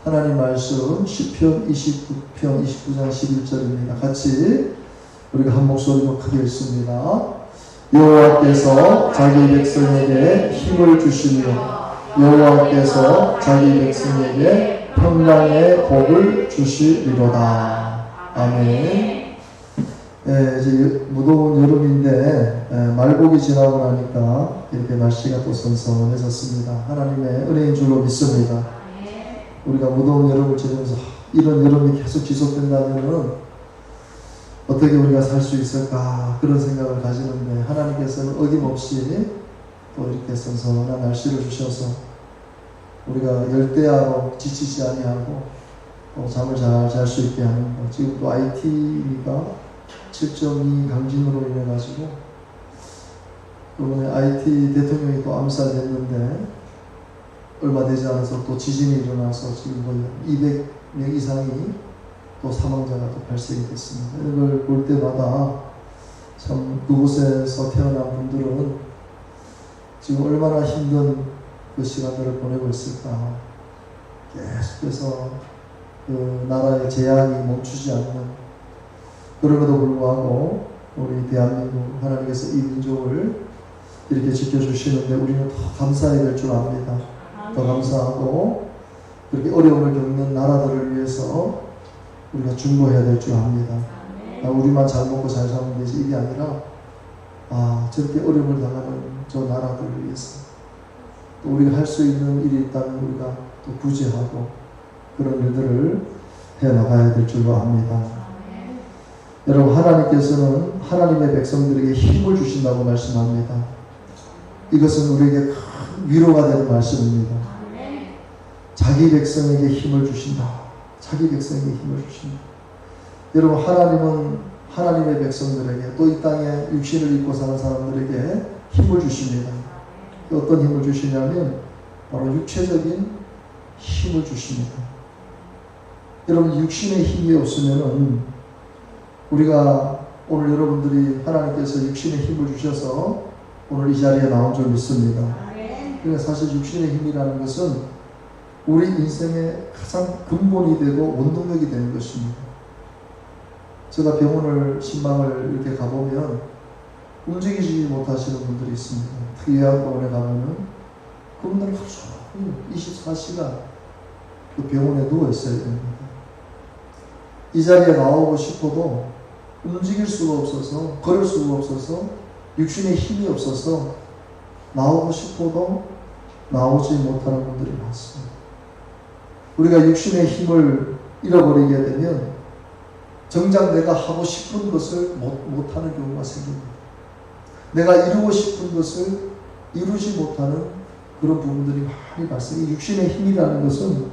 하나님 말씀 시편 29편 29장 11절입니다. 같이 우리가 한 목소리로 크게 읽습니다. 여호와께서 자기 백성에게 힘을 주시며 여호와께서 자기 백성에게 평강의 복을 주시리로다. 아멘. 이제 무더운 여름인데 말복이 지나고 나니까 이렇게 날씨가 또 선선해졌습니다. 하나님의 은혜인 줄로 믿습니다. 우리가 무더운 여름을 지내면서 이런 여름이 계속 지속된다면 어떻게 우리가 살 수 있을까 그런 생각을 가지는데, 하나님께서는 어김없이 또 이렇게 선선한 날씨를 주셔서 우리가 열대야로 지치지 아니하고 또 잠을 잘 잘 수 있게 하는 것. 지금 또 IT가 7.2 강진으로 인해 가지고 이번에 IT 대통령이 또 암살됐는데 얼마 되지 않아서 또 지진이 일어나서 지금 거의 200명 이상이 또 사망자가 또 발생이 됐습니다. 이걸 볼 때마다 참 그곳에서 태어난 분들은 지금 얼마나 힘든 그 시간들을 보내고 있을까. 계속해서 그 나라의 재앙이 멈추지 않는, 그럼에도 불구하고 우리 대한민국 하나님께서 이 민족을 이렇게 지켜주시는데 우리는 더 감사해야 될 줄 압니다. 더 감사하고 그렇게 어려움을 겪는 나라들을 위해서 우리가 중보해야 될 줄 압니다. 우리만 잘 먹고 잘 사는 되지 이게 아니라 저렇게 어려움을 당하는 저 나라들을 위해서 또 우리가 할 수 있는 일이 있다면 우리가 또 구제하고 그런 일들을 해나가야 될 줄로 압니다. 여러분, 하나님께서는 하나님의 백성들에게 힘을 주신다고 말씀합니다. 이것은 우리에게 큰 위로가 되는 말씀입니다. 자기 백성에게 힘을 주신다. 자기 백성에게 힘을 주신다. 여러분, 하나님은 하나님의 백성들에게 또 이 땅에 육신을 입고 사는 사람들에게 힘을 주십니다. 어떤 힘을 주시냐면 바로 육체적인 힘을 주십니다. 여러분, 육신의 힘이 없으면은 우리가 오늘 여러분들이 하나님께서 육신의 힘을 주셔서 오늘 이 자리에 나온 줄 믿습니다. 그러니까 사실 육신의 힘이라는 것은 우리 인생의 가장 근본이 되고 원동력이 되는 것입니다. 제가 병원을 신방을 이렇게 가보면 움직이지 못하시는 분들이 있습니다. 특히 요양병원에 가면은 그분들은 하루 종일 24시간 그 병원에 누워 있어야 됩니다. 이 자리에 나오고 싶어도 움직일 수가 없어서, 걸을 수가 없어서, 육신의 힘이 없어서 나오고 싶어도 나오지 못하는 분들이 많습니다. 우리가 육신의 힘을 잃어버리게 되면 정작 내가 하고 싶은 것을 못하는 경우가 생깁니다. 내가 이루고 싶은 것을 이루지 못하는 그런 부분들이 많이 발생해요. 육신의 힘이라는 것은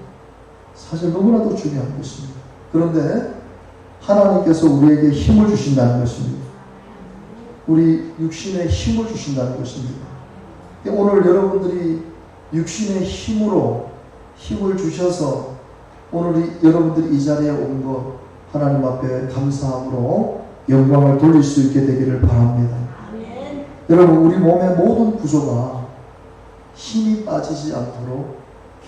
사실 너무나도 중요한 것입니다. 그런데 하나님께서 우리에게 힘을 주신다는 것입니다. 우리 육신에 힘을 주신다는 것입니다. 오늘 여러분들이 육신의 힘으로 힘을 주셔서 오늘 여러분들이 이 자리에 온 것 하나님 앞에 감사함으로 영광을 돌릴 수 있게 되기를 바랍니다. 아멘. 여러분, 우리 몸의 모든 구조가 힘이 빠지지 않도록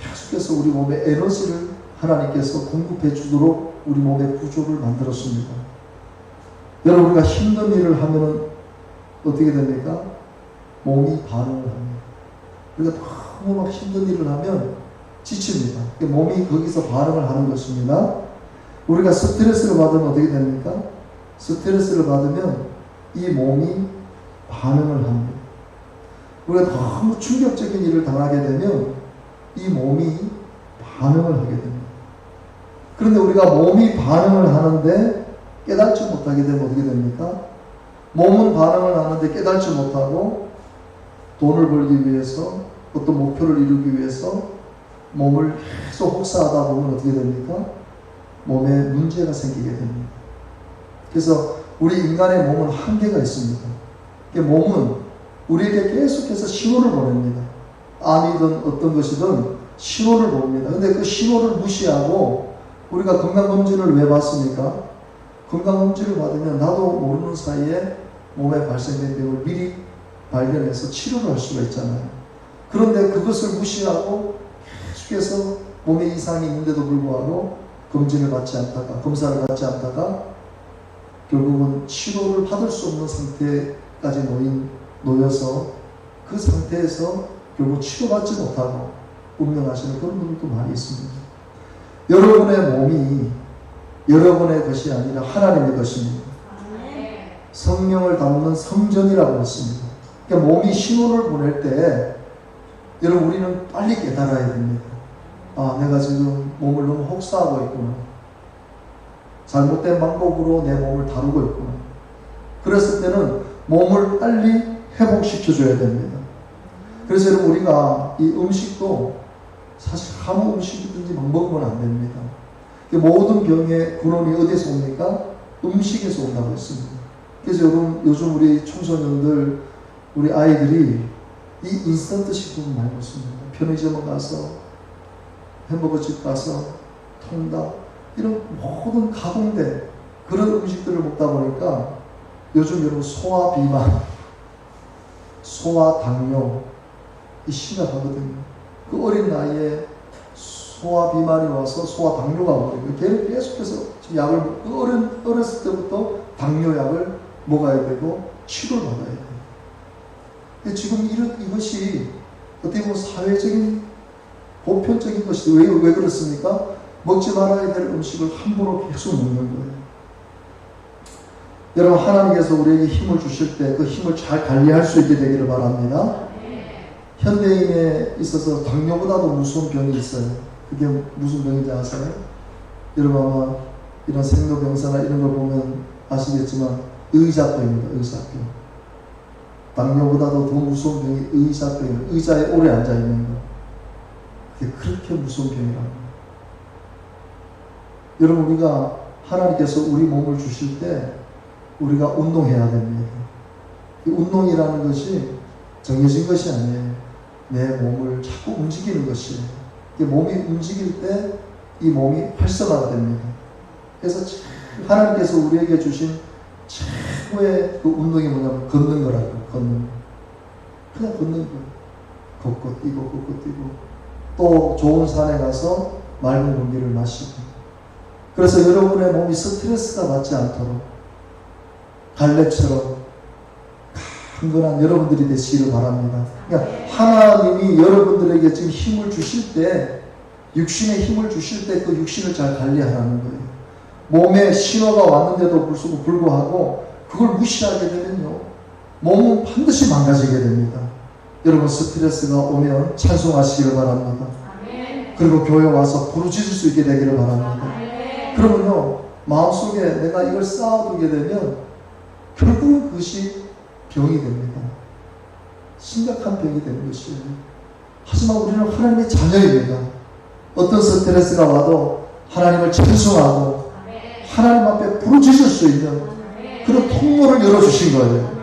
계속해서 우리 몸에 에너지를 하나님께서 공급해 주도록 우리 몸의 구조를 만들었습니다. 여러분, 우리가 힘든 일을 하면 어떻게 됩니까? 몸이 반응을 합니다. 우리가 너무 막 힘든 일을 하면 지칩니다. 몸이 거기서 반응을 하는 것입니다. 우리가 스트레스를 받으면 어떻게 됩니까? 스트레스를 받으면 이 몸이 반응을 합니다. 우리가 너무 충격적인 일을 당하게 되면 이 몸이 반응을 하게 됩니다. 그런데 우리가 몸이 반응을 하는데 깨닫지 못하게 되면 어떻게 됩니까? 몸은 반응을 하는데 깨닫지 못하고 돈을 벌기 위해서, 어떤 목표를 이루기 위해서 몸을 계속 혹사하다 보면 어떻게 됩니까? 몸에 문제가 생기게 됩니다. 그래서 우리 인간의 몸은 한계가 있습니다. 몸은 우리에게 계속해서 신호를 보냅니다. 암이든 어떤 것이든 신호를 봅니다. 근데 그 신호를 무시하고 우리가 건강검진을 왜 받습니까? 건강검진을 받으면 나도 모르는 사이에 몸에 발생된 병을 미리 발견해서 치료를 할 수가 있잖아요. 그런데 그것을 무시하고 계속해서 몸에 이상이 있는데도 불구하고 검사를 받지 않다가 결국은 치료를 받을 수 없는 상태까지 놓여서 그 상태에서 결국 치료받지 못하고 운명하시는 그런 분들도 많이 있습니다. 여러분의 몸이 여러분의 것이 아니라 하나님의 것입니다. 성령을 담는 성전이라고 했습니다. 그러니까 몸이 신호를 보낼 때 여러분 우리는 빨리 깨달아야 됩니다. 아, 내가 지금 몸을 너무 혹사하고 있구나. 잘못된 방법으로 내 몸을 다루고 있구나. 그랬을 때는 몸을 빨리 회복시켜줘야 됩니다. 그래서 여러분 우리가 이 음식도 사실 아무 음식이든지 막 먹으면 안 됩니다. 모든 병의 근원이 어디에서 옵니까? 음식에서 온다고 했습니다. 그래서 여러분 요즘 우리 청소년들, 우리 아이들이 이 인스턴트 식품을 많이 먹습니다. 편의점에 가서 햄버거집 가서 통닭 이런 모든 가공된 그런 음식들을 먹다 보니까 요즘 여러분 소화 비만, 소화 당뇨 이 심각하거든요. 그 어린 나이에 소화 비만이 와서 소화 당뇨가 오거든요. 걔는 계속해서 약을 어렸을 때부터 당뇨약을 먹어야 되고 치료를 받아야 돼요. 지금 이것이 어떻게 보면 사회적인 보편적인 것이 왜 그렇습니까? 먹지 말아야 될 음식을 함부로 계속 먹는 거예요. 여러분 하나님께서 우리에게 힘을 주실 때 그 힘을 잘 관리할 수 있게 되기를 바랍니다. 현대인에 있어서 당뇨보다도 무서운 병이 있어요. 그게 무슨 병인지 아세요? 여러분 아마 이런 생로병사나 이런 걸 보면 아시겠지만 의자병입니다. 의자병. 당뇨보다도 더 무서운 병이 의자병이에요. 의자에 오래 앉아있는 거. 그게 그렇게 무서운 병이랍니다. 여러분 우리가 하나님께서 우리 몸을 주실 때 우리가 운동해야 됩니다. 이 운동이라는 것이 정해진 것이 아니에요. 내 몸을 자꾸 움직이는 것이에요. 이 몸이 움직일 때 이 몸이 활성화가 됩니다. 그래서 하나님께서 우리에게 주신 최고의 그 운동이 뭐냐면 걷는 거라고요. 걷는 거. 그냥 걷는 거예요. 걷고 뛰고 걷고 뛰고 또 좋은 산에 가서 맑은 공기를 마시고. 그래서 여러분의 몸이 스트레스가 받지 않도록 갈렙처럼 강건한 여러분들이 되시기를 바랍니다. 그러니까 하나님이 여러분들에게 지금 힘을 주실 때, 육신의 힘을 주실 때 그 육신을 잘 관리하라는 거예요. 몸에 신호가 왔는데도 불구하고 그걸 무시하게 되면요, 몸은 반드시 망가지게 됩니다. 여러분 스트레스가 오면 찬송하시기를 바랍니다. 그리고 교회 와서 부르짖을 수 있게 되기를 바랍니다. 그러면요, 마음속에 내가 이걸 쌓아두게 되면 결국은 그것이 병이 됩니다. 심각한 병이 되는 것이에요. 하지만 우리는 하나님의 자녀입니다. 어떤 스트레스가 와도 하나님을 찬송하고 하나님 앞에 부르짖을 수 있는 그런 통로를 열어주신 거예요.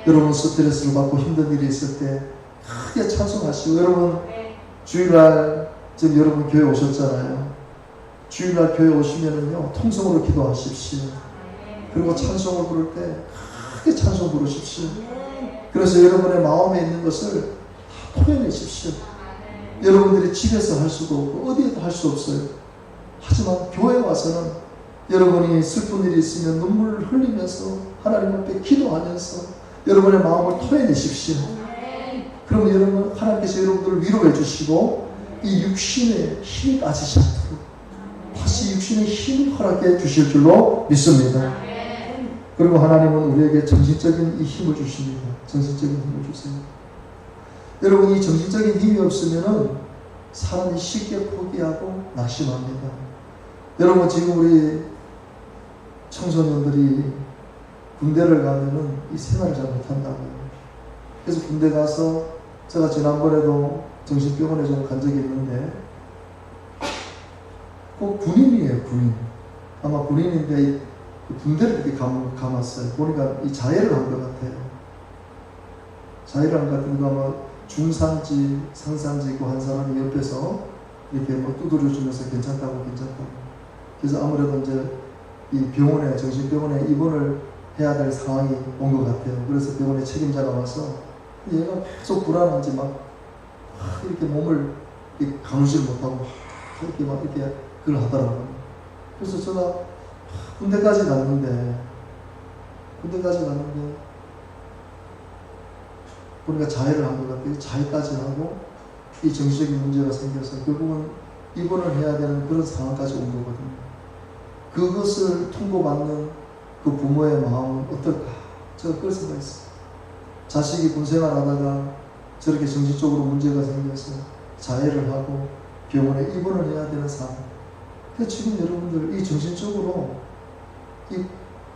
여러분 스트레스를 받고 힘든 일이 있을 때 크게 찬송하시고, 여러분 주일날 지금 여러분 교회 오셨잖아요. 주일날 교회 오시면은요, 통성으로 기도하십시오. 그리고 찬송을 부를 때 크게 찬송 부르십시오. 그래서 여러분의 마음에 있는 것을 다 토해내십시오. 여러분들이 집에서 할 수도 없고 어디에도 할 수 없어요. 하지만 교회에 와서는 여러분이 슬픈 일이 있으면 눈물을 흘리면서 하나님 앞에 기도하면서 여러분의 마음을 토해내십시오. 그러면 여러분, 하나님께서 여러분들을 위로해 주시고 이 육신의 힘이 빠지지 않도록 다시 육신의 힘을 허락해 주실 줄로 믿습니다. 그리고 하나님은 우리에게 정신적인 이 힘을 주십니다. 정신적인 힘을 주세요. 여러분, 이 정신적인 힘이 없으면은 사람이 쉽게 포기하고 낙심합니다. 여러분, 지금 우리 청소년들이 군대를 가면은 이 생활을 잘 못한다고요. 그래서 군대 가서 제가 지난번에도 정신병원에 좀 간 적이 있는데, 꼭 군인이에요, 군인. 아마 군인인데 군대를 이렇게 감았어요. 보니까 이 자해를 한 것 같아요. 자해를 한 것 같은데 아마 중산지, 상산지 있고 한 사람이 옆에서 이렇게 뭐 두드려주면서 괜찮다고. 그래서 아무래도 이제 이 병원에, 정신병원에 입원을 해야 될 상황이 온 것 같아요. 그래서 병원에 책임자가 와서 얘가 계속 불안한지 막 이렇게 몸을 가누질 못하고 이렇게 막 이렇게 그걸 하더라고요. 그래서 제가 군대까지 갔는데 보니까 자해를 한 것 같아요. 자해까지 하고 이 정신적인 문제가 생겨서 결국은 입원을 해야 되는 그런 상황까지 온 거거든요. 그것을 통보받는 그 부모의 마음은 어떨까? 제가 그걸 생각했어요. 자식이 군생활 하다가 저렇게 정신적으로 문제가 생겨서 자해를 하고 병원에 입원을 해야 되는 상황. 그래서 지금 여러분들 이 정신적으로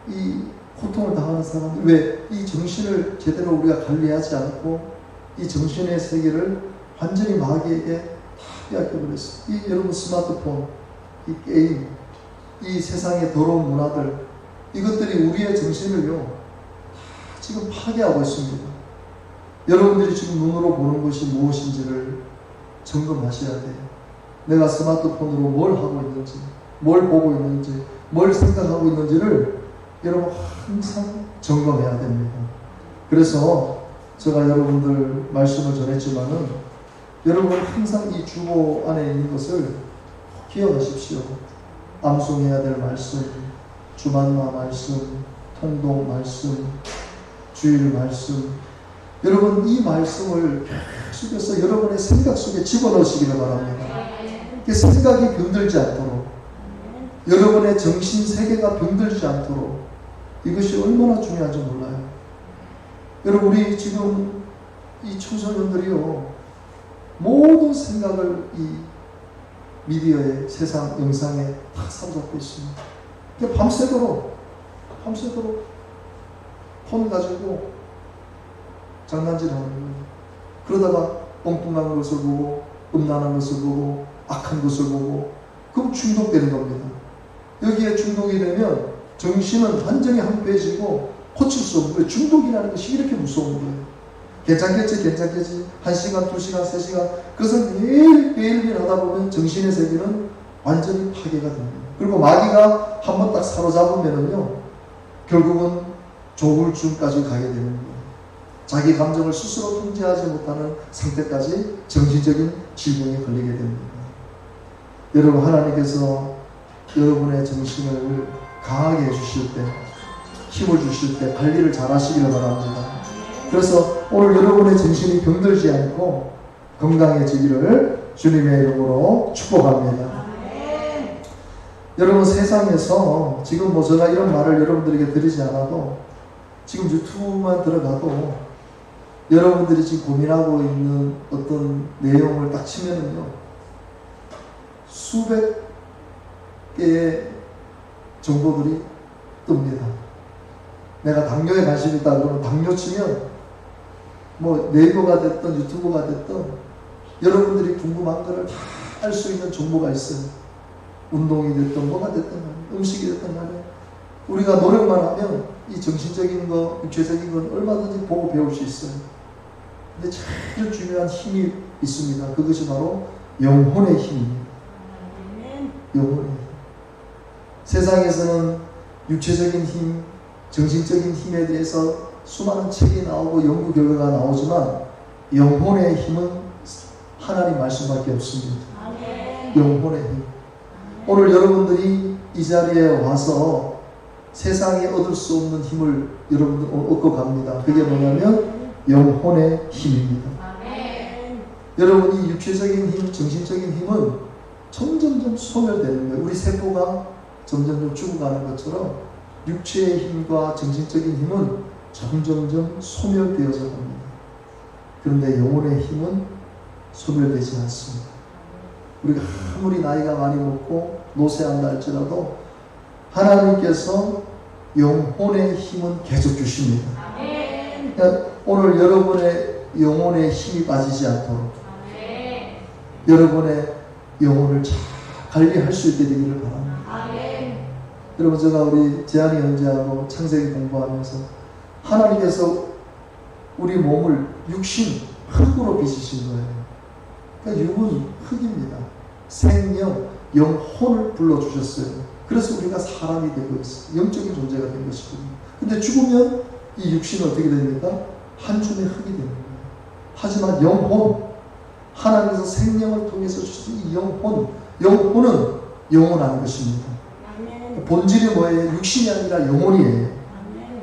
이 고통을 당하는 사람들, 왜 이 정신을 제대로 우리가 관리하지 않고 이 정신의 세계를 완전히 마귀에게 다 빼앗겨버렸어요. 이 여러분 스마트폰, 이 게임, 이 세상의 더러운 문화들, 이것들이 우리의 정신을요 지금 파괴하고 있습니다. 여러분들이 지금 눈으로 보는 것이 무엇인지를 점검하셔야 돼요. 내가 스마트폰으로 뭘 하고 있는지, 뭘 보고 있는지, 뭘 생각하고 있는지를 여러분 항상 점검해야 됩니다. 그래서 제가 여러분들 말씀을 전했지만은 여러분 항상 이 주보 안에 있는 것을 기억하십시오. 암송해야 될 말씀, 주만나 말씀, 통독 말씀, 주일 말씀. 여러분 이 말씀을 계속해서 여러분의 생각 속에 집어넣으시기를 바랍니다. 생각이 병들지 않도록, 여러분의 정신 세계가 병들지 않도록 이것이 얼마나 중요한지 몰라요. 여러분 우리 지금 이 청소년들이요 모든 생각을 이 미디어에, 세상 영상에 다 사로잡고 있습니다. 밤새도록 폰 가지고 장난질하는 거예요. 그러다가 엉뚱한 것을 보고 음란한 것을 보고 악한 것을 보고 그럼 중독되는 겁니다. 여기에 중독이 되면 정신은 완전히 한패해지고 고칠 수 없는 거예요. 중독이라는 것이 이렇게 무서운 거예요. 괜찮겠지 1시간, 2시간, 3시간 그것을 매일 하다 보면 정신의 세계는 완전히 파괴가 됩니다. 그리고 마귀가 한번 딱 사로잡으면은요 결국은 조울증까지 가게 되는 거예요. 자기 감정을 스스로 통제하지 못하는 상태까지 정신적인 질병에 걸리게 됩니다. 여러분 하나님께서 여러분의 정신을 강하게 해주실 때, 힘을 주실 때 관리를 잘 하시기를 바랍니다. 그래서 오늘 여러분의 정신이 병들지 않고 건강해지기를 주님의 이름으로 축복합니다. 여러분 세상에서 지금 뭐 제가 이런 말을 여러분들에게 드리지 않아도 지금 유튜브만 들어가도 여러분들이 지금 고민하고 있는 어떤 내용을 딱 치면은요 수백 개의 정보들이 뜹니다. 내가 당뇨에 관심이 있다 그러면 당뇨 치면 뭐 네이버가 됐든 유튜브가 됐든 여러분들이 궁금한 거를 다 알 수 있는 정보가 있어요. 운동이 됐든 뭐가 됐든 간에 음식이 됐든 간에 우리가 노력만 하면 이 정신적인 거, 육체적인 건 얼마든지 보고 배울 수 있어요. 근데 제일 중요한 힘이 있습니다. 그것이 바로 영혼의 힘입니다. 영혼의 힘. 세상에서는 육체적인 힘, 정신적인 힘에 대해서 수많은 책이 나오고 연구 결과가 나오지만 영혼의 힘은 하나님 말씀밖에 없습니다. 영혼의 힘. 오늘 여러분들이 이 자리에 와서 세상에 얻을 수 없는 힘을 여러분들 얻고 갑니다. 그게 뭐냐면 영혼의 힘입니다. 여러분 이 육체적인 힘, 정신적인 힘은 점점점 소멸되는 거예요. 우리 세포가 점점점 죽어가는 것처럼 육체의 힘과 정신적인 힘은 점점점 소멸되어져 갑니다. 그런데 영혼의 힘은 소멸되지 않습니다. 우리가 아무리 나이가 많이 먹고 노쇠한다 할지라도 하나님께서 영혼의 힘은 계속 주십니다. 그러니까 오늘 여러분의 영혼의 힘이 빠지지 않도록 여러분의 영혼을 잘 관리할 수 있게 되기를 바랍니다. 여러분 제가 우리 재한이 형제하고 창세기 공부하면서 하나님께서 우리 몸을 육신, 흙으로 빚으신 거예요. 그러니까 육은 흙입니다. 생명, 영혼을 불러주셨어요. 그래서 우리가 사람이 되고 있어요. 영적인 존재가 된 것이거든요. 근데 죽으면 이 육신은 어떻게 됩니까? 한 줌의 흙이 되는 거예요. 하지만 영혼, 하나님께서 생명을 통해서 주신 이 영혼, 영혼은 영원한 것입니다. 본질이 뭐예요? 육신이 아니라 영혼이에요.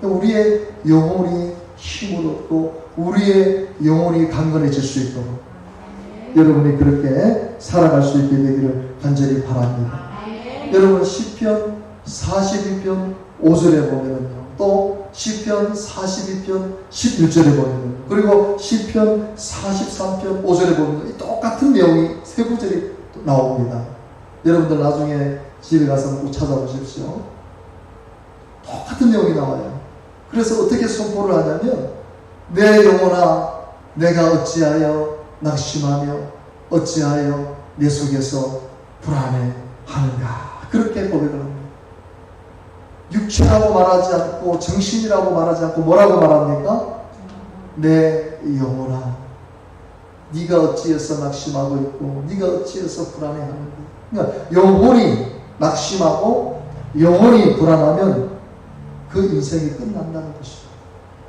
우리의 영혼이 힘을 얻고 우리의 영혼이 강건해질 수 있도록 여러분이 그렇게 살아갈 수 있게 되기를 간절히 바랍니다. 여러분 시편 42편 5절에 보면은요, 또 시편 42편 11절에 보면은, 그리고 시편 43편 5절에 보면 똑같은 내용이 세 구절이 나옵니다. 여러분들 나중에 집에 가서 꼭 찾아보십시오. 똑같은 내용이 나와요. 그래서 어떻게 선포를 하냐면, 내 영혼아 내가 어찌하여 낙심하며 어찌하여 내 속에서 불안해하는가, 그렇게 고백을 합니다. 육체라고 말하지 않고 정신이라고 말하지 않고 뭐라고 말합니까? 내 영혼아 네가 어찌해서 낙심하고 있고 네가 어찌해서 불안해하는가. 그러니까 영혼이 낙심하고 영혼이 불안하면 그 인생이 끝난다는 것입니다.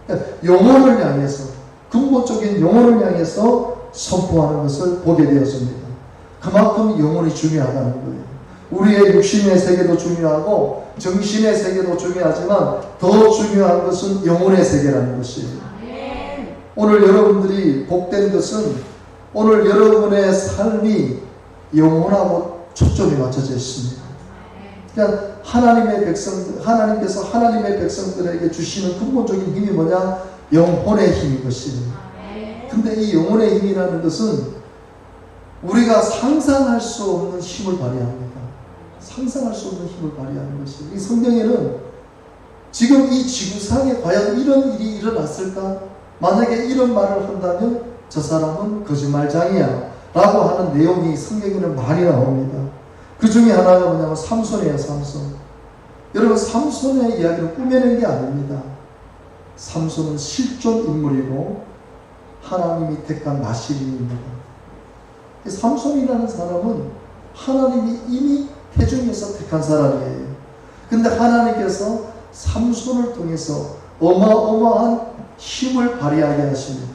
그러니까 영혼을 향해서, 근본적인 영혼을 향해서 선포하는 것을 보게 되었습니다. 그만큼 영혼이 중요하다는 거예요. 우리의 육신의 세계도 중요하고 정신의 세계도 중요하지만 더 중요한 것은 영혼의 세계라는 것이에요. 오늘 여러분들이 복된 것은 오늘 여러분의 삶이 영혼하고 초점이 맞춰져 있습니다. 그러니까 하나님께서 하나님의 백성들에게 주시는 근본적인 힘이 뭐냐? 영혼의 힘인 것이에요. 근데 이 영혼의 힘이라는 것은 우리가 상상할 수 없는 힘을 발휘합니다. 상상할 수 없는 힘을 발휘하는 것이에요. 이 성경에는 지금 이 지구상에 과연 이런 일이 일어났을까? 만약에 이런 말을 한다면 저 사람은 거짓말장이야 라고 하는 내용이 성경에는 많이 나옵니다. 그 중에 하나가 뭐냐면 삼손이에요. 삼손. 여러분, 삼손의 이야기는 꾸며낸 게 아닙니다. 삼손은 실존 인물이고 하나님이 택한 나실인입니다. 삼손이라는 사람은 하나님이 이미 태중에서 택한 사람이에요. 근데 하나님께서 삼손을 통해서 어마어마한 힘을 발휘하게 하십니다.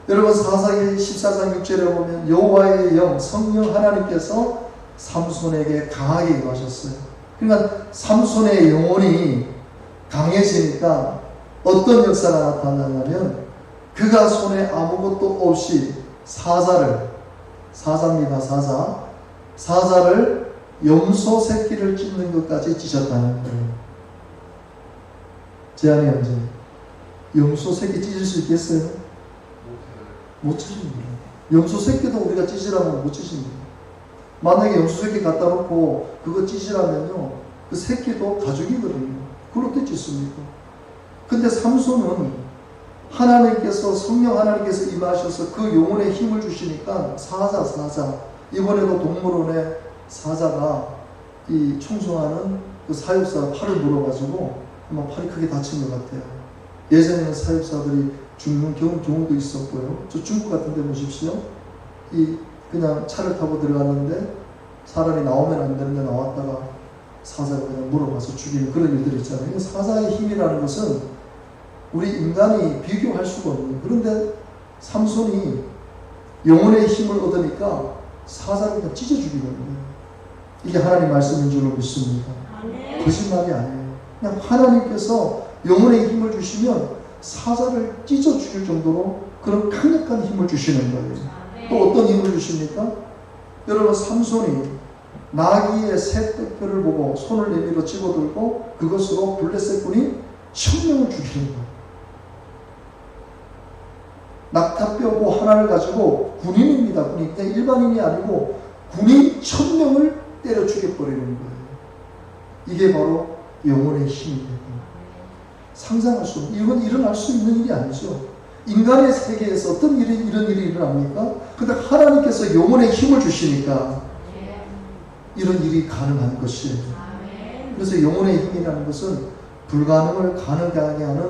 여러분, 사사기 14장 6절에 보면 여호와의 영, 성령 하나님께서 삼손에게 강하게 임하셨어요. 그러니까 삼손의 영혼이 강해지니까 어떤 역사가 나타나냐면 그가 손에 아무것도 없이 사자를 염소 새끼를 찢는 것까지 찢었다는 거예요. 제안이 언제? 염소 새끼 찢을 수 있겠어요? 못 찢습니다. 염소 새끼도 우리가 찢으라면 못 찢습니다. 만약에 염소 새끼 갖다 놓고 그거 찢으라면요, 그 새끼도 가죽이거든요. 그걸 어떻게 찢습니까? 근데 삼손은 하나님께서, 성령 하나님께서 임하셔서 그 영혼에 힘을 주시니까 사자 이번에도 동물원에 사자가 이 청소하는 그 사육사가 팔을 물어가지고 아마 팔이 크게 다친 것 같아요. 예전에는 사육사들이 죽는 경우도 있었고요. 저 중국 같은 데 보십시오. 그냥 차를 타고 들어갔는데 사람이 나오면 안 되는데 나왔다가 사자가 그냥 물어가서 죽이는 그런 일들이 있잖아요. 사자의 힘이라는 것은 우리 인간이 비교할 수가 없는, 그런데 삼손이 영혼의 힘을 얻으니까 사자를 그냥 찢어 죽이는 거예요. 이게 하나님 말씀인 줄로 믿습니다. 거짓말이 아니에요. 그냥 하나님께서 영혼의 힘을 주시면 사자를 찢어 죽일 정도로 그런 강력한 힘을 주시는 거예요. 또 어떤 힘을 주십니까? 여러분, 삼손이 나귀의 새 뼈를 보고 손을 내밀어 집어들고 그것으로 블레셋 군이 1000명을 죽이는 거예요. 낙타뼈고 하나를 가지고 군인입니다. 군인. 그냥 일반인이 아니고 군인 1000명을 때려 죽여버리는 거예요. 이게 바로 영혼의 힘입니다. 상상할 수 없는, 이건 일어날 수 있는 일이 아니죠. 인간의 세계에서 어떤 이런 일이 일어납니까? 근데 하나님께서 영혼의 힘을 주시니까 이런 일이 가능한 것이에요. 그래서 영혼의 힘이라는 것은 불가능을 가능하게 하는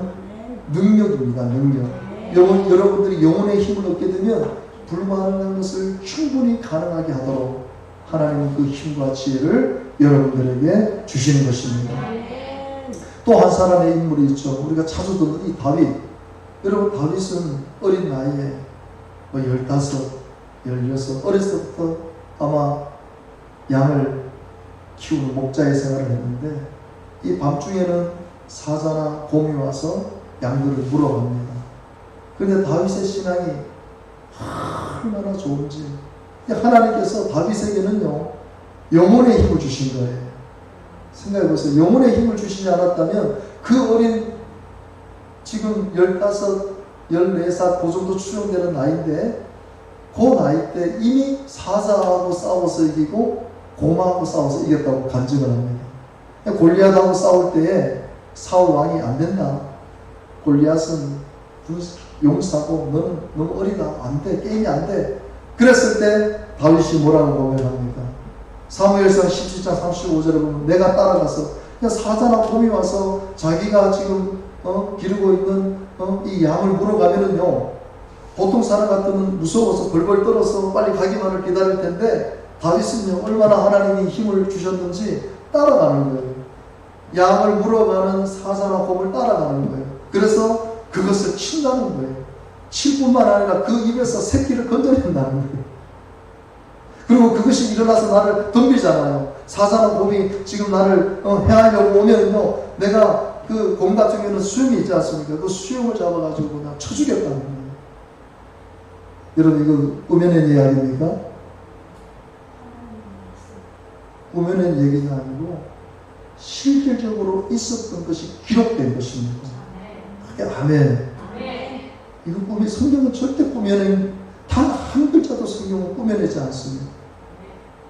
능력입니다. 능력. 여러분들이 영혼의 힘을 얻게 되면 불가능한 것을 충분히 가능하게 하도록 하나님은 그 힘과 지혜를 여러분들에게 주시는 것입니다. 또 한 사람의 인물이 있죠. 우리가 자주 듣는 이 다윗. 여러분, 다윗은 어린 나이에 15, 16 어렸을 때부터 아마 양을 키우는 목자의 생활을 했는데 이 밤중에는 사자나 곰이 와서 양들을 물어갑니다. 그런데 다윗의 신앙이 얼마나 좋은지 하나님께서 다윗에게는요 영혼의 힘을 주신 거예요. 생각해보세요. 영혼의 힘을 주시지 않았다면 그 어린 지금 15, 14살 그 정도 추정되는 나이인데 그 나이 때 이미 사자하고 싸워서 이기고 곰하고 싸워서 이겼다고 간증을 합니다. 골리앗하고 싸울 때에 사울 왕이 안 된다. 골리앗은 용사고 너는 너무 어리다. 안 돼. 게임이 안 돼. 그랬을 때 다윗이 뭐라고 고백합니까? 사무엘상 17장 35절에 보면 내가 따라가서 그냥 사자나 곰이 와서 자기가 지금 기르고 있는 이 양을 물어가면은요 보통 사람 같으면 무서워서 벌벌 떨어서 빨리 가기만을 기다릴 텐데 다윗은요 얼마나 하나님이 힘을 주셨는지 따라가는 거예요. 양을 물어가는 사자나 곰을 따라가는 거예요. 그래서 그것을 친다는 거예요. 칠 뿐만 아니라 그 입에서 새끼를 건져낸다는 거예요. 그리고 그것이 일어나서 나를 덤비잖아요. 사자나 곰이 지금 나를 해하려고 오면요 내가 그 곰 같은 경우는 수염이 있지 않습니까? 그 수염을 잡아가지고 그냥 쳐주겠다는 거예요. 여러분 이거 꾸며낸 이야기입니까? 꾸며낸 얘기가 아니고 실질적으로 있었던 것이 기록된 것입니다. 그게 아멘. 이거 꾸미 성경은 절대 꾸며낸 단 한 글자도 성경은 꾸며내지 않습니다.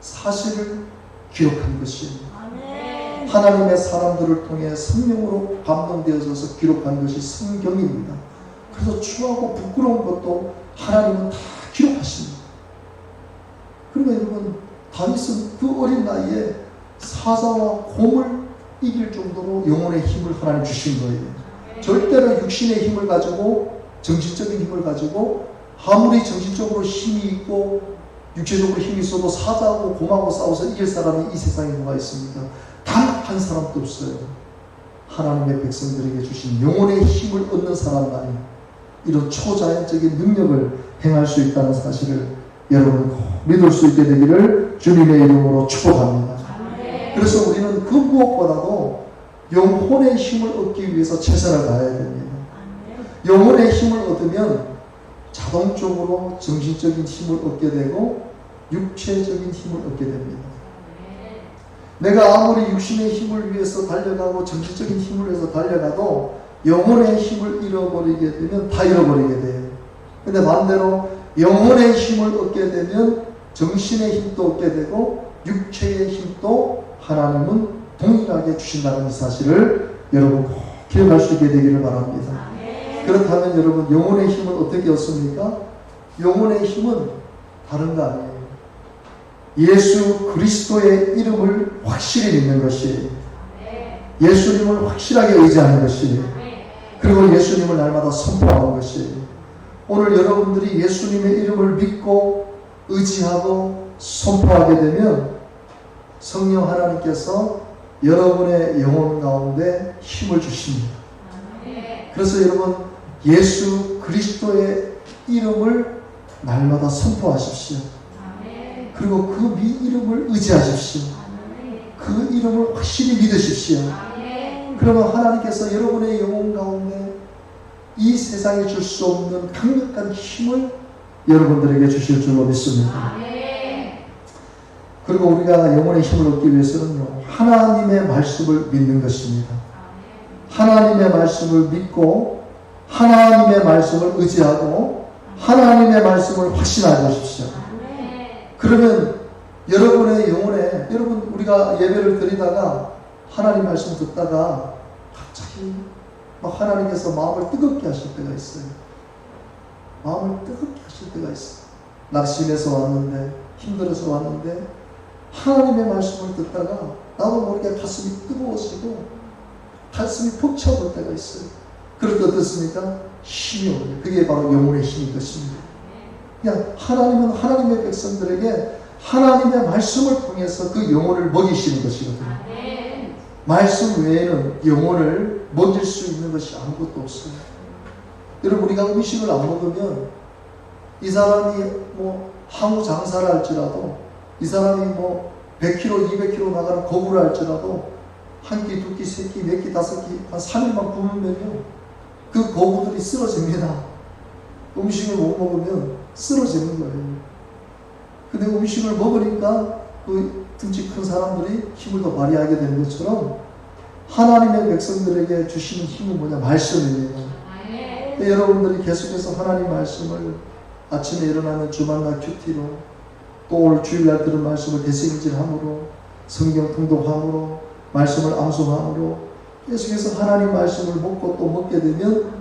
사실을 기록한 것이에요. 하나님의 사람들을 통해 성령으로 감동되어져서 기록한 것이 성경입니다. 그래서 추하고 부끄러운 것도 하나님은 다 기록하십니다. 그러니까 여러분 다윗은 그 어린 나이에 사자와 곰을 이길 정도로 영혼의 힘을 하나님 주신 거예요. 절대로 육신의 힘을 가지고 정신적인 힘을 가지고 아무리 정신적으로 힘이 있고 육체적으로 힘이 있어도 사자하고 곰하고 싸워서 이길 사람이 이 세상에 누가 있습니까? 단 한 사람도 없어요. 하나님의 백성들에게 주신 영혼의 힘을 얻는 사람만이 이런 초자연적인 능력을 행할 수 있다는 사실을 여러분 믿을 수 있게 되기를 주님의 이름으로 축복합니다. 그래서 우리는 그 무엇보다도 영혼의 힘을 얻기 위해서 최선을 다해야 됩니다. 영혼의 힘을 얻으면 자동적으로 정신적인 힘을 얻게 되고 육체적인 힘을 얻게 됩니다. 내가 아무리 육신의 힘을 위해서 달려가고 정신적인 힘을 위해서 달려가도 영혼의 힘을 잃어버리게 되면 다 잃어버리게 돼요. 근데 반대로 영혼의 힘을 얻게 되면 정신의 힘도 얻게 되고 육체의 힘도 하나님은 동일하게 주신다는 사실을 여러분 꼭 기억할 수 있게 되기를 바랍니다. 그렇다면 여러분 영혼의 힘을 어떻게 얻습니까? 영혼의 힘은 다른 거 아니에요. 예수 그리스도의 이름을 확실히 믿는 것이에요. 예수님을 확실하게 의지하는 것이에요. 그리고 예수님을 날마다 선포하는 것이에요. 오늘 여러분들이 예수님의 이름을 믿고 의지하고 선포하게 되면 성령 하나님께서 여러분의 영혼 가운데 힘을 주십니다. 그래서 여러분 예수 그리스도의 이름을 날마다 선포하십시오. 그리고 그 이름을 의지하십시오. 그 이름을 확실히 믿으십시오. 그러면 하나님께서 여러분의 영혼 가운데 이 세상에 줄 수 없는 강력한 힘을 여러분들에게 주실 줄로 믿습니다. 그리고 우리가 영혼의 힘을 얻기 위해서는요, 하나님의 말씀을 믿는 것입니다. 하나님의 말씀을 믿고 하나님의 말씀을 의지하고 하나님의 말씀을 확신하게 하십시오. 그러면 여러분의 영혼에, 여러분 우리가 예배를 드리다가 하나님 말씀 듣다가 갑자기 막 하나님께서 마음을 뜨겁게 하실 때가 있어요. 마음을 뜨겁게 하실 때가 있어요. 낙심해서 왔는데, 힘들어서 왔는데 하나님의 말씀을 듣다가 나도 모르게 가슴이 뜨거워지고 가슴이 벅차올 때가 있어요. 그럴 때 어떻습니까? 힘이 오요. 그게 바로 영혼의 힘인 것입니다. 그냥 하나님은 하나님의 백성들에게 하나님의 말씀을 통해서 그 영혼을 먹이시는 것이거든요. 말씀 외에는 영혼을 먹일 수 있는 것이 아무것도 없어요. 여러분 우리가 음식을 안 먹으면 이 사람이 뭐 항우 장사를 할지라도 이 사람이 뭐 100km, 200km 나가는 거구를 할지라도 한 끼, 두 끼, 세 끼, 네 끼, 다섯 끼, 한 3일만 굶으면요, 그 거구들이 쓰러집니다. 음식을 못 먹으면 쓰러지는 거예요. 근데 음식을 먹으니까 그 등치 큰 사람들이 힘을 더 발휘하게 되는 것처럼 하나님의 백성들에게 주시는 힘은 뭐냐? 말씀입니다. 여러분들이 계속해서 하나님 말씀을 아침에 일어나면 주만나 큐티로, 또 오늘 주일날 들은 말씀을 대승질함으로, 성경 통독함으로, 말씀을 암송함으로 계속해서 하나님 말씀을 먹고 또 먹게 되면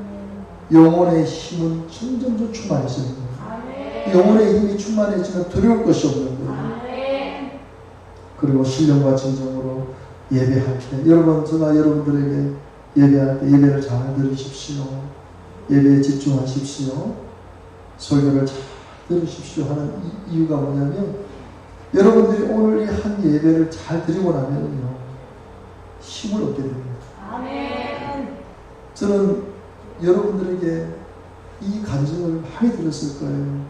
영혼의 힘은 점점 충만해지는 거예요. 영혼의 힘이 충만해지면 두려울 것이 없는 거예요. 그리고 신령과 진정으로 예배할 때, 여러분, 제가 여러분들에게 예배할 때 예배를 잘 들으십시오. 예배에 집중하십시오. 설교를 잘 들으십시오 하는 이유가 뭐냐면, 여러분들이 오늘 이 한 예배를 잘 드리고 나면요, 힘을 얻게 됩니다. 아멘. 저는 여러분들에게 이 감정을 많이 들었을 거예요.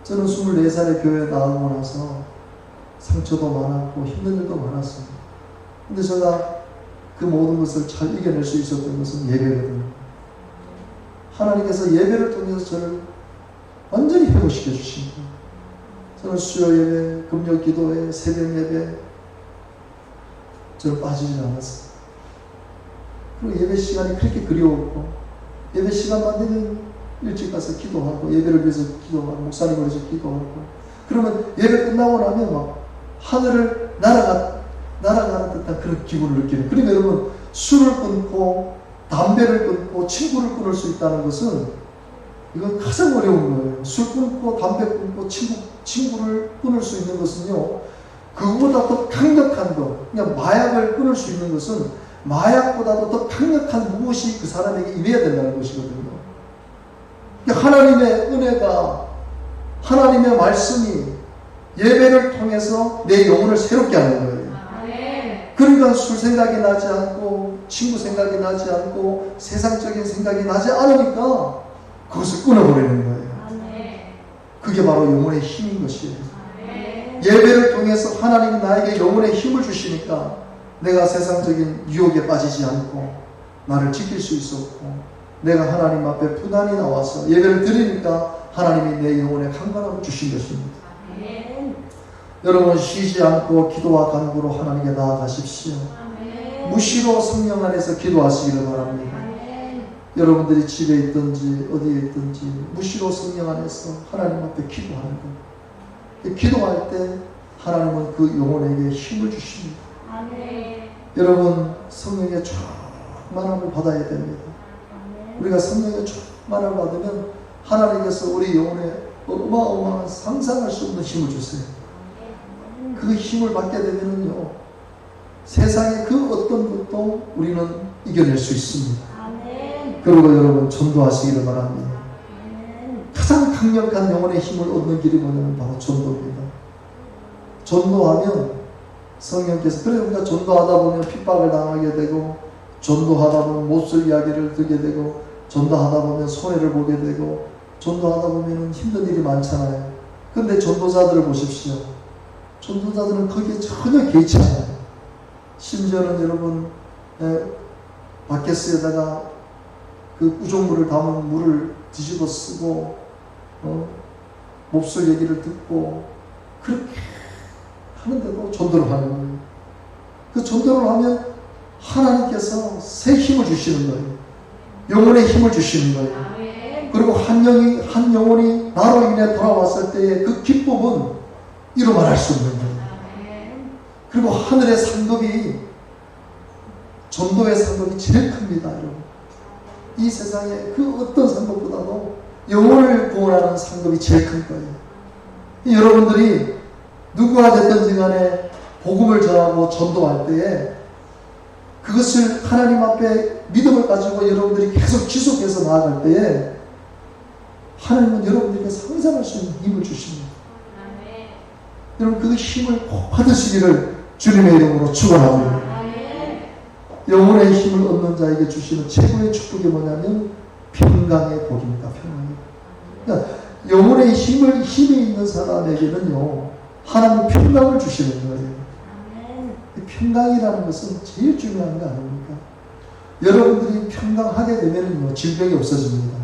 저는 24살에 교회에 나오고 나서 상처도 많았고 힘든 일도 많았습니다. 근데 제가 그 모든 것을 잘 이겨낼 수 있었던 것은 예배거든요. 하나님께서 예배를 통해서 저를 완전히 회복시켜 주십니다. 저는 수요 예배, 금요 기도회, 새벽 예배, 저는 빠지지 않았어요. 그리고 예배 시간이 그렇게 그리웠고, 예배 시간만 되면 일찍 가서 기도하고, 예배를 위해서 기도하고, 목사님을 위해서 기도하고, 그러면 예배 끝나고 나면 막 하늘을 날아가는 듯한 그런 기분을 느끼는. 그러니까 여러분, 술을 끊고 담배를 끊고 친구를 끊을 수 있다는 것은 이건 가장 어려운 거예요. 술 끊고 담배 끊고 친구를 끊을 수 있는 것은요, 그거보다 더 강력한 것, 그냥 마약을 끊을 수 있는 것은 마약보다도 더 강력한 무엇이 그 사람에게 임해야 된다는 것이거든요. 하나님의 은혜가, 하나님의 말씀이 예배를 통해서 내 영혼을 새롭게 하는 거예요. 그러니까 술 생각이 나지 않고, 친구 생각이 나지 않고, 세상적인 생각이 나지 않으니까 그것을 끊어버리는 거예요. 그게 바로 영혼의 힘인 것이에요. 예배를 통해서 하나님이 나에게 영혼의 힘을 주시니까 내가 세상적인 유혹에 빠지지 않고 나를 지킬 수 있었고, 내가 하나님 앞에 부단히 나와서 예배를 드리니까 하나님이 내 영혼에 강건함을 주신 것입니다. 여러분, 쉬지 않고 기도와 간구로 하나님께 나아가십시오. 무시로 성령 안에서 기도하시기를 바랍니다. 여러분들이 집에 있든지 어디에 있든지 무시로 성령 안에서 하나님 앞에 기도하는 것. 기도할 때 하나님은 그 영혼에게 힘을 주십니다. 여러분, 성령의 충만함을 받아야 됩니다. 우리가 성령의 충만함을 받으면 하나님께서 우리 영혼에 어마어마한 상상할 수 없는 힘을 주세요. 그 힘을 받게 되면요, 세상의 그 어떤 것도 우리는 이겨낼 수 있습니다. 그리고 여러분, 전도하시기를 바랍니다. 가장 강력한 영혼의 힘을 얻는 길이 뭐냐면 바로 전도입니다. 전도하면 성령께서, 그래 우리가 전도하다 보면 핍박을 당하게 되고, 전도하다 보면 못쓸 이야기를 듣게 되고, 전도하다 보면 손해를 보게 되고, 전도하다 보면 힘든 일이 많잖아요. 그런데 전도자들을 보십시오. 전도자들은 거기에 전혀 개의치 않아요. 심지어는 여러분, 바켓스에다가 그 우종물을 담은 물을 뒤집어 쓰고, 몹쓸 얘기를 듣고, 그렇게 하는데도 전도를 하는 거예요. 그 전도를 하면 하나님께서 새 힘을 주시는 거예요. 영혼의 힘을 주시는 거예요. 그리고 한 영혼이 나로 인해 돌아왔을 때의 그 기쁨은 이루 말할 수 없는 거예요. 그리고 하늘의 상급이, 전도의 상급이 제일 큽니다, 여러분. 이 세상에 그 어떤 상급보다도 영혼을 구원하는 상급이 제일 큰 거예요. 여러분들이 누구가 됐든지 간에 복음을 전하고 전도할 때에 그것을 하나님 앞에 믿음을 가지고 여러분들이 계속 지속해서 나아갈 때에 하나님은 여러분들에게 상상할 수 있는 힘을 주십니다. 여러분, 그 힘을 꼭 받으시기를 주님의 이름으로 축원합니다. 영혼의 힘을 얻는 자에게 주시는 최고의 축복이 뭐냐면 평강의 복입니다. 평강의 복. 그러니까 영혼의 힘이 있는 사람에게는요, 하나님 평강을 주시는 거예요. 평강이라는 것은 제일 중요한 거 아닙니까? 여러분들이 평강하게 되면 질병이 없어집니다.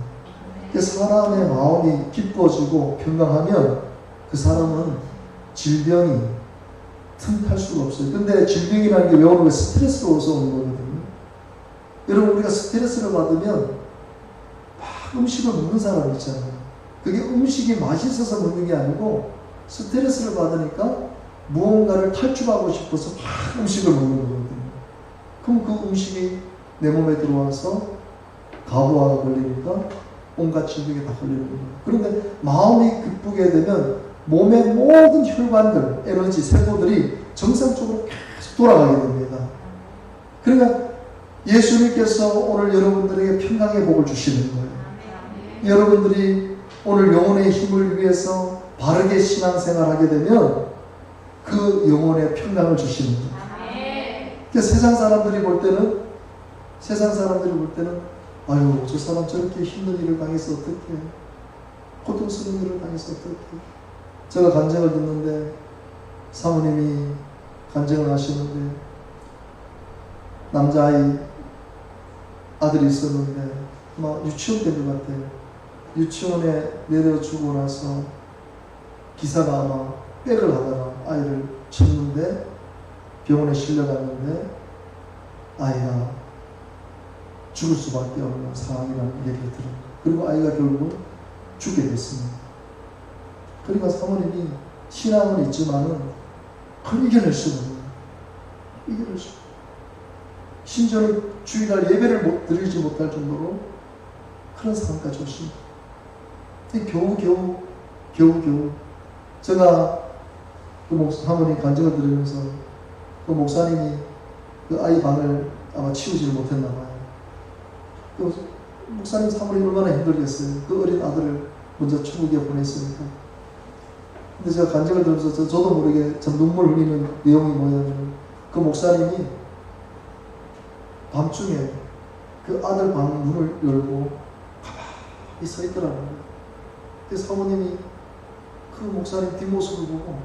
사람의 마음이 기뻐지고 평강하면 그 사람은 질병이 틈탈 수가 없어요. 근데 질병이라는 게 왜 오는 게 스트레스로서 오는 거거든요. 여러분, 우리가 스트레스를 받으면 막 음식을 먹는 사람 있잖아요. 그게 음식이 맛있어서 먹는 게 아니고 스트레스를 받으니까 무언가를 탈출하고 싶어서 막 음식을 먹는 거거든요. 그럼 그 음식이 내 몸에 들어와서 가부화가 걸리니까 온갖 질병이 다 걸리는 거예요. 그런데 마음이 기쁘게 되면 몸의 모든 혈관들, 에너지, 세포들이 정상적으로 계속 돌아가게 됩니다. 그러니까 예수님께서 오늘 여러분들에게 평강의 복을 주시는 거예요. 여러분들이 오늘 영혼의 힘을 위해서 바르게 신앙생활하게 되면 그 영혼의 평강을 주시는 거예요. 그러니까 세상 사람들이 볼 때는 아유, 저 사람 저렇게 힘든 일을 당해서 어떡해. 고통스러운 일을 당해서 어떡해. 제가 간증을 듣는데 사모님이 간증을 하시는데 남자아이 아들이 있었는데 아마 유치원 때인 것 같아요. 유치원에 내려주고 나서 기사가 아마 백을 하다가 아이를 쳤는데 병원에 실려갔는데 아이가 죽을 수밖에 없는 상황이라는 얘기를 들어요. 그리고 아이가 결국 죽게 됐습니다. 그러니까 사모님이 신앙은 있지만은 그걸 이겨낼 수가 없어요. 이겨낼 수. 심지어는 주일날 예배를 드리지 못할 정도로 그런 상황까지 오십니다. 겨우 제가 그 사모님 간증을 들으면서 그 목사님이 그 아이 방을 아마 치우지를 못했나 봐요. 그 목사님 사모님 얼마나 힘들겠어요. 그 어린 아들을 먼저 천국에 보냈으니까. 근데 제가 간증을 들으면서 저도 모르게 전 눈물 흘리는 내용이 뭐냐면 그 목사님이 밤중에 그 아들 방 문을 열고 가만히 서 있더라고요. 그 사모님이 그 목사님 뒷모습을 보고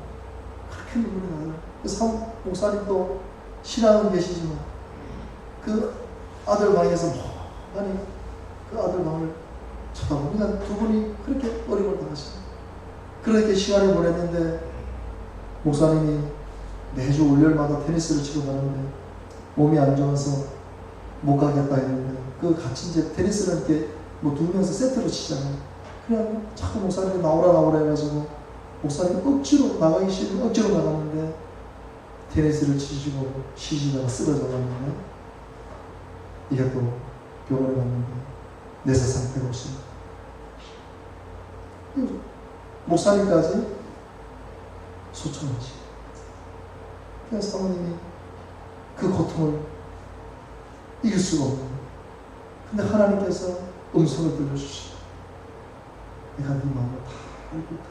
그렇게 눈물이 나요. 그 목사님도 신앙은 계시지만 그 아들 방에서 아니 그 아들 방을 쳐다보니까 두 분이 그렇게 어림을 당하시고 그렇게 시간을 보냈는데 목사님이 매주 월요일마다 테니스를 치러 가는데 몸이 안 좋아서 못 가겠다 했는데 그 같이 이제 테니스를 이렇게 뭐 두 명이서 세트로 치잖아요. 그냥 자꾸 목사님이 나오라 해가지고 목사님이 억지로 나가기 싫으면 억지로 나갔는데 테니스를 치시고 쉬시다가 쓰러져 갔는데 이게 또 병원에 갔는데 뇌사 상태가 없습니다. 목사님까지 소천하지. 그래서 사모님이 그 고통을 이길 수가 없는 거예요. 근데 하나님께서 음성을 들려주시고 내가 네 마음을 다 알고 있다.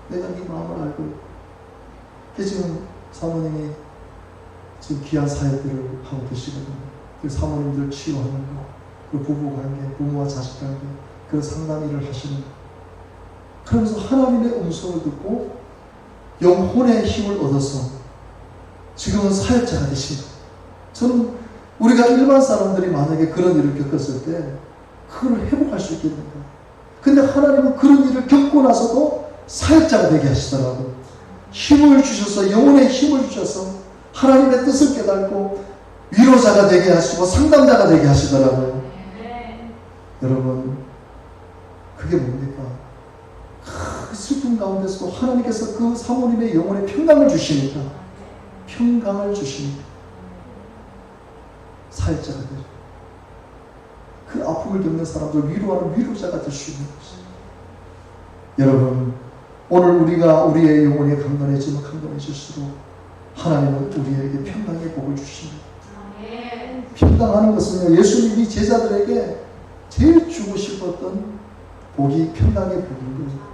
내가 네 마음을 알고 있다. 그래서 지금 사모님이 지금 귀한 사역들을 하고 계시거든요. 그 사모님들 치유하는 거, 그 부부관계, 부모와 자식관계, 그 상담 일을 하시는 거. 그러면서 하나님의 음성을 듣고 영혼의 힘을 얻어서 지금은 사역자가 되신 거예요. 저는 우리가 일반 사람들이 만약에 그런 일을 겪었을 때 그걸 회복할 수 있겠는가. 근데 하나님은 그런 일을 겪고 나서도 사역자가 되게 하시더라고요. 힘을 주셔서, 영혼의 힘을 주셔서 하나님의 뜻을 깨닫고 위로자가 되게 하시고 상담자가 되게 하시더라고요. 여러분, 그게 뭡니까? 그 슬픔 가운데서도 하나님께서 그 사모님의 영혼에 평강을 주시니까 사역자가 되죠. 그 아픔을 겪는 사람들 위로하는 위로자가 될 수 있는 것입니다. 여러분, 오늘 우리가 우리의 영혼이 강건해지면 강건해질수록 하나님은 우리에게 평강의 복을 주십니다. 평강하는 것은요, 예수님이 제자들에게 제일 주고 싶었던 복이 평강의 복인 거예요.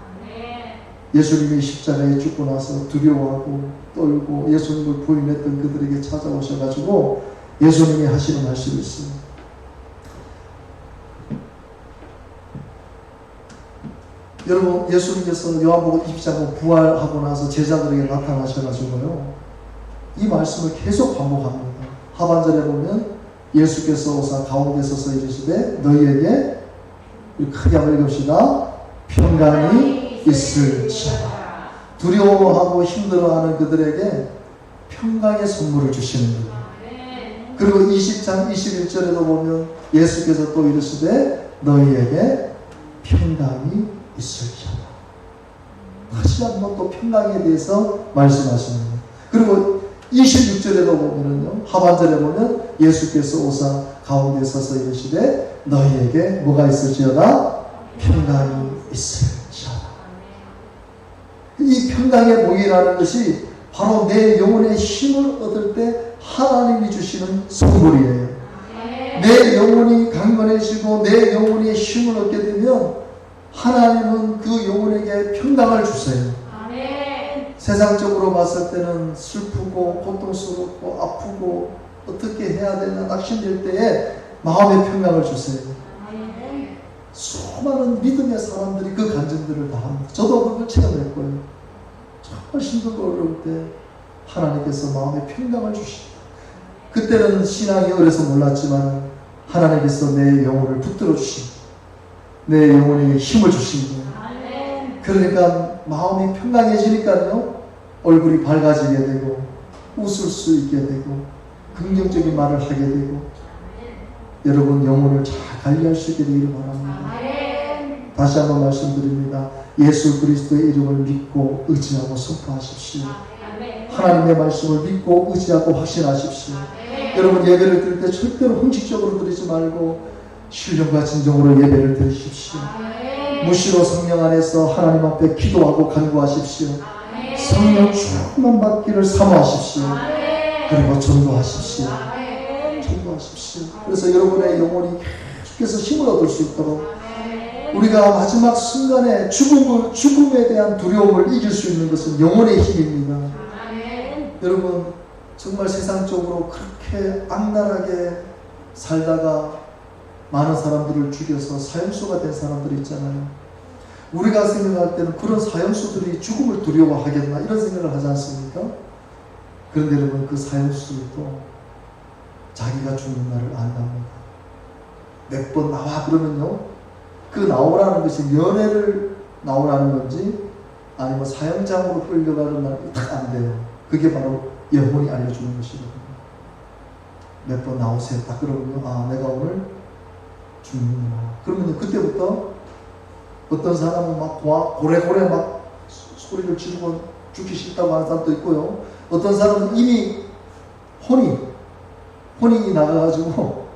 예수님이 십자가에 죽고 나서 두려워하고 떨고 예수님을 부인했던 그들에게 찾아오셔가지고 예수님이 하시는 말씀이 있습니다. 여러분, 예수님께서 요한복음 20장 부활하고 나서 제자들에게 나타나셔가지고요, 이 말씀을 계속 반복합니다. 하반절에 보면 예수께서 오사 가운데 서서 이르시되 너희에게, 크게 한번 읽읍시다, 평강이 있을지어다. 두려워하고 힘들어하는 그들에게 평강의 선물을 주시는 거예요. 그리고 20장 21절에도 보면 예수께서 또 이르시되 너희에게 평강이 있을지어다. 다시 한번 또 평강에 대해서 말씀하시는 거예요. 그리고 26절에도 보면은요, 하반절에 보면 예수께서 오사 가운데 서서 이르시되 너희에게 뭐가 있을지어다? 평강이 있을지어다. 이 평강의 복이라는 것이 바로 내 영혼의 힘을 얻을 때 하나님이 주시는 선물이에요. 내 영혼이 강건해지고 내 영혼의 힘을 얻게 되면 하나님은 그 영혼에게 평강을 주세요. 세상적으로 봤을 때는 슬프고 고통스럽고 아프고 어떻게 해야 되나 낙심될 때에 마음의 평강을 주세요. 수많은 믿음의 사람들이 그 간증들을 다 합니다. 저도 그걸 체험했고요. 정말 힘들고 어려울 때 하나님께서 마음의 평강을 주십니다. 그때는 신앙이 어려서 몰랐지만 하나님께서 내 영혼을 붙들어 주십니다. 내 영혼에 힘을 주십니다. 그러니까 마음이 평강해지니까요, 얼굴이 밝아지게 되고 웃을 수 있게 되고 긍정적인 말을 하게 되고 여러분 영혼을 잘 관리할 수 있게 되기를 바랍니다. 다시 한번 말씀드립니다. 예수 그리스도의 이름을 믿고 의지하고 선포하십시오. 하나님의 말씀을 믿고 의지하고 확신하십시오. 여러분 예배를 드릴 때 절대로 형식적으로 드리지 말고 신령과 진정으로 예배를 드리십시오. 무시로 성령 안에서 하나님 앞에 기도하고 간구하십시오. 성령 충만 받기를 사모하십시오. 그리고 전도하십시오. 전도하십시오. 그래서 여러분의 영혼이 계속해서 힘을 얻을 수 있도록 우리가 마지막 순간에 죽음에 대한 두려움을 이길 수 있는 것은 영혼의 힘입니다. 여러분 정말 세상적으로 그렇게 악랄하게 살다가 많은 사람들을 죽여서 사형수가 된 사람들이 있잖아요. 우리가 생각할 때는 그런 사형수들이 죽음을 두려워하겠나 이런 생각을 하지 않습니까? 그런데 여러분 그 사형수들도 자기가 죽는 날을 안답니다. 몇 번 나와 그러면요, 그 나오라는 것이 면회를 나오라는 건지 아니면 사형장으로 끌려가는 날이 딱 안 돼요. 그게 바로 영혼이 알려주는 것이거든요. 몇 번 나오세요. 딱 그러면요, 아 내가 오늘 죽는구나. 그러면 그때부터 어떤 사람은 막 고래고래 막 소리를 지르고 죽기 싫다고 하는 사람도 있고요. 어떤 사람은 이미 혼이 나가가지고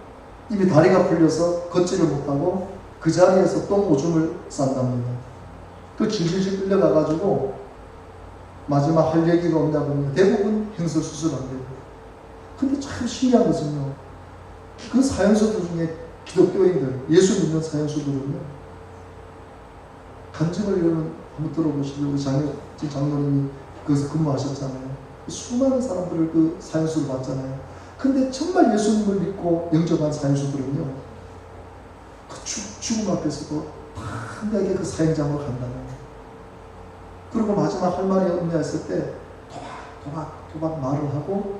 이미 다리가 풀려서 걷지를 못하고 그 자리에서 똥 오줌을 싼답니다. 그 질질질 끌려가가지고 마지막 할 얘기가 없냐 그러면 대부분 행설수술한대요. 근데 참 신기한 것은요, 그 사형수들 중에 기독교인들, 예수 믿는 사형수들은요, 간증을 한번 들어보시죠. 우리 장로님이 거기서 근무하셨잖아요. 수많은 사람들을 그 사형수를 봤잖아요. 근데 정말 예수님을 믿고 영접한 사형수들은요, 그 죽음 앞에서도 담대하게 그 사형장으로 간다는 거예요. 그리고 마지막 할 말이 없냐 했을 때 도박 말을 하고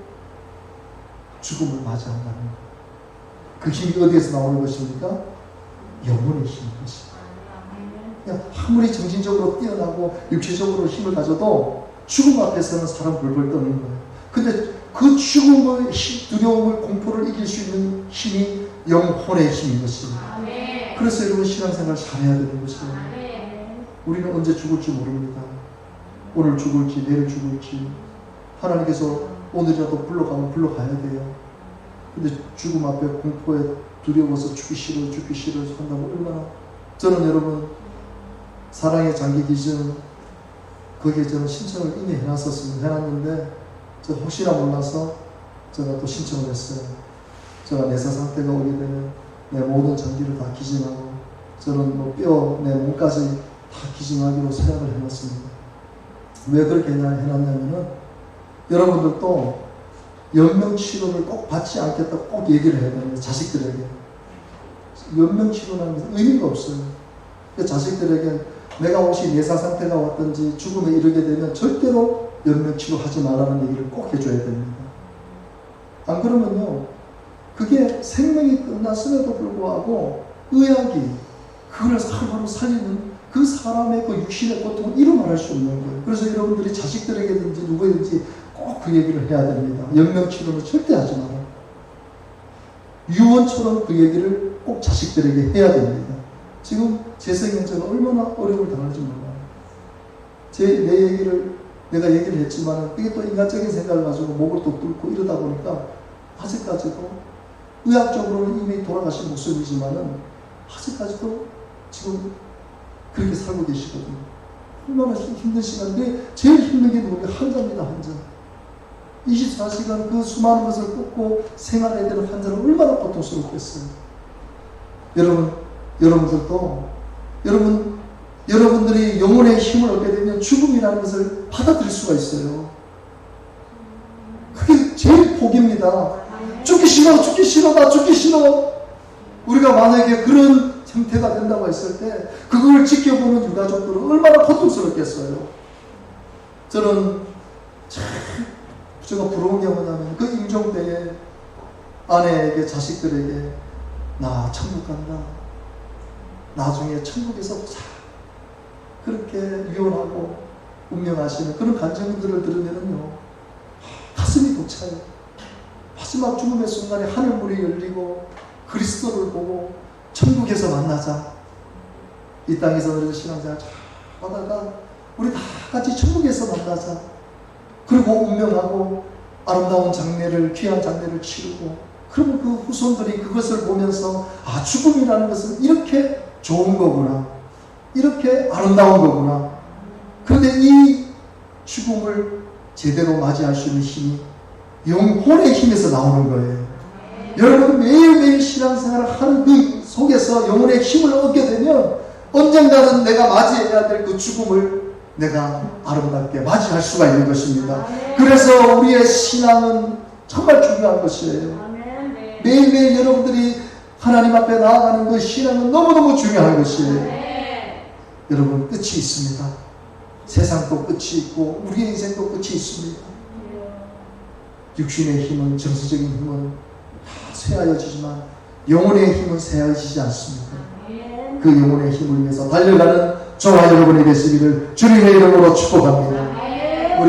죽음을 맞이한다는 거예요. 그 힘이 어디에서 나오는 것입니까? 영혼의 힘인 것입니다. 그냥 아무리 정신적으로 뛰어나고 육체적으로 힘을 가져도 죽음 앞에서는 사람 벌벌 떠는 거예요. 근데 그 죽음의 두려움을, 공포를 이길 수 있는 힘이 영혼의 힘인 것입니다. 그래서 여러분 신앙생활 잘해야 되는 것이에요. 우리는 언제 죽을지 모릅니다. 오늘 죽을지 내일 죽을지 하나님께서 오늘이라도 불러가면 불러가야 돼요. 근데 죽음 앞에 공포에 두려워서 죽기 싫어 한다고 얼마나. 저는 여러분 사랑의 장기 기증 거기에 저는 신청을 이미 해놨는데 저 혹시나 몰라서 제가 또 신청을 했어요. 제가 내사 상태가 오게 되면 내 모든 장기를 다 기증하고 저는 뭐 뼈, 내 몸까지 다 기증하기로 생각을 해놨습니다. 왜 그렇게 해놨냐면은 여러분들도 연명치료를 꼭 받지 않겠다고 꼭 얘기를 해야 됩니다. 자식들에게. 연명치료라는 것은 의미가 없어요. 자식들에게 내가 혹시 내사 상태가 왔든지 죽음에 이르게 되면 절대로 연명 치료하지 말라는 얘기를 꼭 해줘야 됩니다. 안 그러면요, 그게 생명이 끝났음에도 불구하고 의학이 그걸 하루하루 살리는 그 사람의 그 육신의 고통을 이루 말할 수 없는 거예요. 그래서 여러분들이 자식들에게든지 누구에든지 꼭 그 얘기를 해야 됩니다. 연명 치료는 절대 하지 마라. 유언처럼 그 얘기를 꼭 자식들에게 해야 됩니다. 지금 재생연자가 얼마나 어려움을 당할지 몰라요. 내 얘기를 내가 얘기를 했지만 이게 또 인간적인 생각을 가지고 목을 또 뚫고 이러다 보니까 아직까지도 의학적으로는 이미 돌아가신 모습이지만은 아직까지도 지금 그렇게 살고 계시거든요. 얼마나 힘든 시간인데 제일 힘든 게 누구냐? 환자입니다. 환자. 24시간 그 수많은 것을 꽂고 생활해야 되는 환자는 얼마나 고통스럽겠어요. 여러분들도 여러분들이 영혼의 힘을 얻게 되면 죽음이라는 것을 받아들일 수가 있어요. 그게 제일 복입니다. 죽기 싫어, 나 죽기 싫어. 우리가 만약에 그런 형태가 된다고 했을 때 그걸 지켜보는 유가족들은 얼마나 고통스럽겠어요. 저는 참 제가 부러운 게 뭐냐면 그 임종 때에 아내에게 자식들에게 나 천국 간다. 나중에 천국에서 보자. 그렇게 유언하고 운명하시는 그런 간증들을 들으면요 가슴이 벅차요. 마지막 죽음의 순간에 하늘문이 열리고 그리스도를 보고 천국에서 만나자. 이 땅에서 신앙생활 잘 하다가 우리 다 같이 천국에서 만나자. 그리고 운명하고 아름다운 장례를, 귀한 장례를 치르고, 그러면 그 후손들이 그것을 보면서 아, 죽음이라는 것은 이렇게 좋은 거구나, 이렇게 아름다운 거구나. 그런데 이 죽음을 제대로 맞이할 수 있는 힘이 영혼의 힘에서 나오는 거예요. 여러분 매일매일 신앙생활을 하는 그 속에서 영혼의 힘을 얻게 되면 언젠가는 내가 맞이해야 될 그 죽음을 내가 아름답게 맞이할 수가 있는 것입니다. 그래서 우리의 신앙은 정말 중요한 것이에요. 매일매일 여러분들이 하나님 앞에 나아가는 그 신앙은 너무너무 중요한 것이에요. 여러분 끝이 있습니다. 세상도 끝이 있고 우리의 인생도 끝이 있습니다. 육신의 힘은, 정서적인 힘은 다 쇠하여지지만 영혼의 힘은 쇠하여지지 않습니다. 그 영혼의 힘을 위해서 달려가는 저와 여러분이 되시기를 주님의 이름으로 축복합니다.